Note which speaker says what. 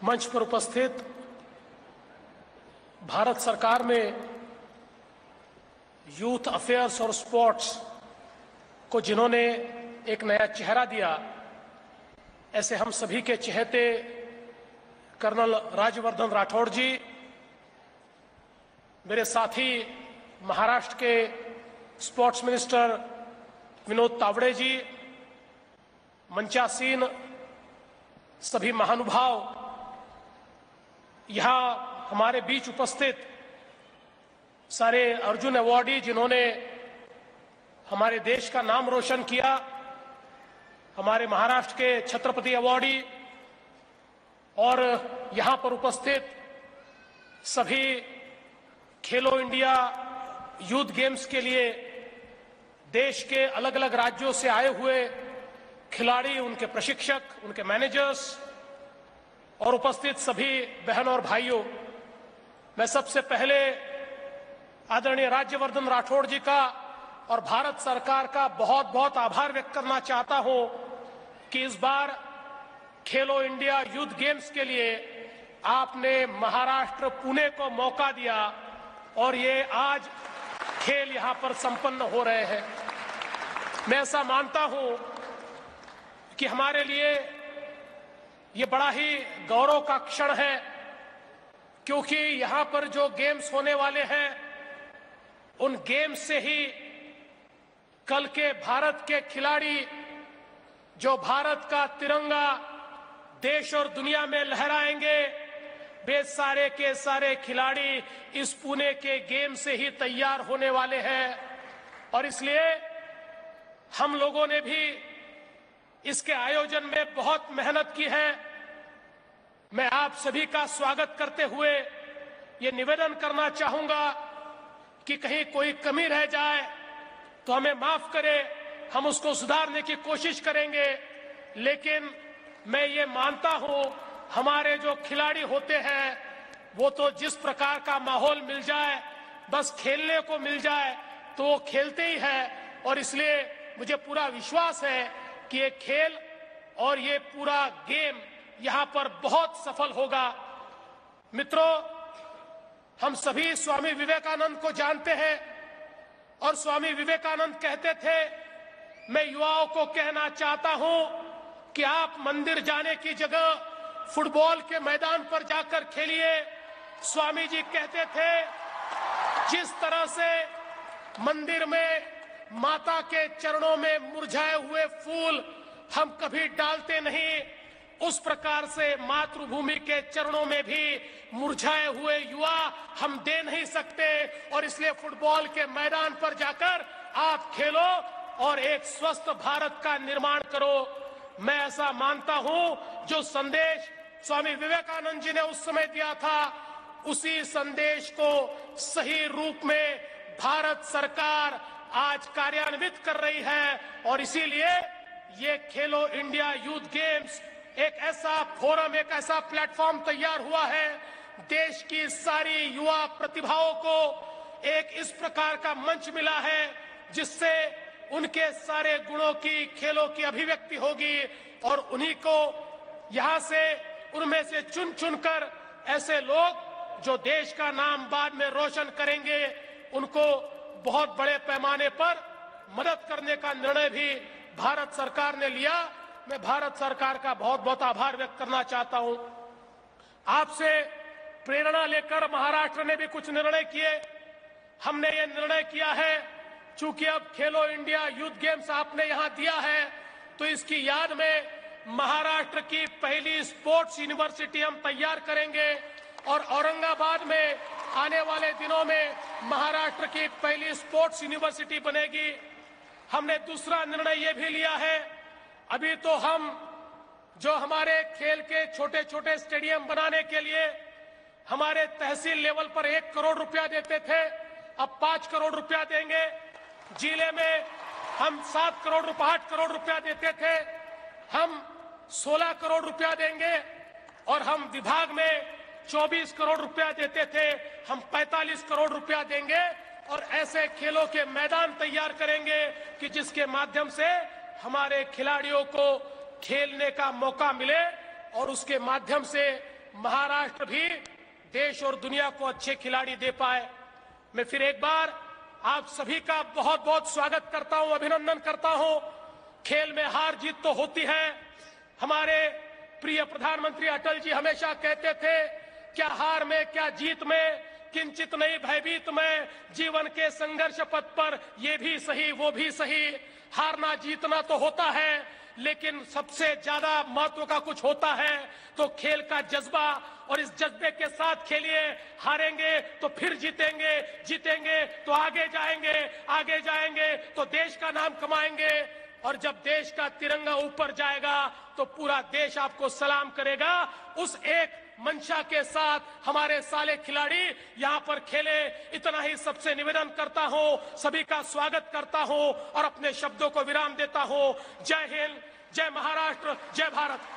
Speaker 1: मंच पर उपस्थित भारत सरकार में यूथ अफेयर्स और स्पोर्ट्स को जिन्होंने एक नया चेहरा दिया, ऐसे हम सभी के चहेते कर्नल राज्यवर्धन राठौड़ जी, मेरे साथी महाराष्ट्र के स्पोर्ट्स मिनिस्टर विनोद तावड़े जी, मंचासीन सभी महानुभाव, यहां हमारे बीच उपस्थित सारे अर्जुन अवार्डी जिन्होंने हमारे देश का नाम रोशन किया, हमारे महाराष्ट्र के छत्रपति अवार्डी और यहां पर उपस्थित सभी खेलो इंडिया यूथ गेम्स के लिए देश के अलग अलग राज्यों से आए हुए खिलाड़ी, उनके प्रशिक्षक, उनके मैनेजर्स और उपस्थित सभी बहनों और भाइयों, मैं सबसे पहले आदरणीय राज्यवर्धन राठौड़ जी का और भारत सरकार का बहुत बहुत आभार व्यक्त करना चाहता हूं कि इस बार खेलो इंडिया यूथ गेम्स के लिए आपने महाराष्ट्र पुणे को मौका दिया और ये आज खेल यहां पर संपन्न हो रहे हैं। मैं ऐसा मानता हूं कि हमारे लिए ये बड़ा ही गौरव का क्षण है, क्योंकि यहां पर जो गेम्स होने वाले हैं उन गेम्स से ही कल के भारत के खिलाड़ी जो भारत का तिरंगा देश और दुनिया में लहराएंगे, वे सारे के सारे खिलाड़ी इस पुणे के गेम से ही तैयार होने वाले हैं। और इसलिए हम लोगों ने भी इसके आयोजन में बहुत मेहनत की है। मैं आप सभी का स्वागत करते हुए ये निवेदन करना चाहूंगा कि कहीं कोई कमी रह जाए तो हमें माफ करें, हम उसको सुधारने की कोशिश करेंगे। लेकिन मैं ये मानता हूं हमारे जो खिलाड़ी होते हैं वो तो जिस प्रकार का माहौल मिल जाए, बस खेलने को मिल जाए तो वो खेलते ही है। और इसलिए मुझे पूरा विश्वास है कि ये खेल और ये पूरा गेम यहां पर बहुत सफल होगा। मित्रों, हम सभी स्वामी विवेकानंद को जानते हैं और स्वामी विवेकानंद कहते थे, मैं युवाओं को कहना चाहता हूं कि आप मंदिर जाने की जगह फुटबॉल के मैदान पर जाकर खेलिए। स्वामी जी कहते थे, जिस तरह से मंदिर में माता के चरणों में मुरझाए हुए फूल हम कभी डालते नहीं, उस प्रकार से मातृभूमि के चरणों में भी मुरझाए हुए युवा हम दे नहीं सकते। और इसलिए फुटबॉल के मैदान पर जाकर आप खेलो और एक स्वस्थ भारत का निर्माण करो। मैं ऐसा मानता हूं जो संदेश स्वामी विवेकानंद जी ने उस समय दिया था, उसी संदेश को सही रूप में भारत सरकार आज कार्यान्वित कर रही है। और इसीलिए ये खेलो इंडिया यूथ गेम्स एक ऐसा फोरम, एक ऐसा प्लेटफॉर्म तैयार हुआ है, देश की सारी युवा प्रतिभाओं को एक इस प्रकार का मंच मिला है जिससे उनके सारे गुणों की, खेलों की अभिव्यक्ति होगी और उन्हीं को यहां से, उनमें से चुन चुनकर ऐसे लोग जो देश का नाम बाद में रोशन करेंगे, उनको बहुत बड़े पैमाने पर मदद करने का निर्णय भी भारत सरकार ने लिया। मैं भारत सरकार का बहुत बहुत आभार व्यक्त करना चाहता हूं। आपसे प्रेरणा लेकर महाराष्ट्र ने भी कुछ निर्णय किए। हमने ये निर्णय किया है, चूंकि अब खेलो इंडिया यूथ गेम्स आपने यहां दिया है, तो इसकी याद में महाराष्ट्र की पहली स्पोर्ट्स यूनिवर्सिटी हम तैयार करेंगे और औरंगाबाद में आने वाले दिनों में महाराष्ट्र की पहली स्पोर्ट्स यूनिवर्सिटी बनेगी। हमने दूसरा निर्णय ये भी लिया है, अभी तो हम जो हमारे खेल के छोटे छोटे स्टेडियम बनाने के लिए हमारे तहसील लेवल पर 1 करोड़ रुपया देते थे, अब 5 करोड़ रुपया देंगे। जिले में हम 8 करोड़ रुपया देते थे, हम 16 करोड़ रुपया देंगे। और हम विभाग में 24 करोड़ रुपया देते थे, हम 45 करोड़ रुपया देंगे। और ऐसे खेलों के मैदान तैयार करेंगे कि जिसके माध्यम से हमारे खिलाड़ियों को खेलने का मौका मिले और उसके माध्यम से महाराष्ट्र भी देश और दुनिया को अच्छे खिलाड़ी दे पाए। मैं फिर एक बार आप सभी का बहुत बहुत स्वागत करता हूं, अभिनंदन करता हूं। खेल में हार जीत तो होती है। हमारे प्रिय प्रधानमंत्री अटल जी हमेशा कहते थे, क्या हार में क्या जीत में, किंचित नहीं भयभीत में, जीवन के संघर्ष पथ पर ये भी सही वो भी सही। हारना जीतना तो होता है, लेकिन सबसे ज्यादा महत्व का कुछ होता है तो खेल का जज्बा, और इस जज्बे के साथ खेलिए। हारेंगे तो फिर जीतेंगे, जीतेंगे तो आगे जाएंगे तो देश का नाम कमाएंगे। और जब देश का तिरंगा ऊपर जाएगा तो पूरा देश आपको सलाम करेगा। उस एक मंशा के साथ हमारे साले खिलाड़ी यहां पर खेले, इतना ही सबसे निवेदन करता हूं, सभी का स्वागत करता हूं और अपने शब्दों को विराम देता हूं। जय हिंद, जय महाराष्ट्र, जय भारत।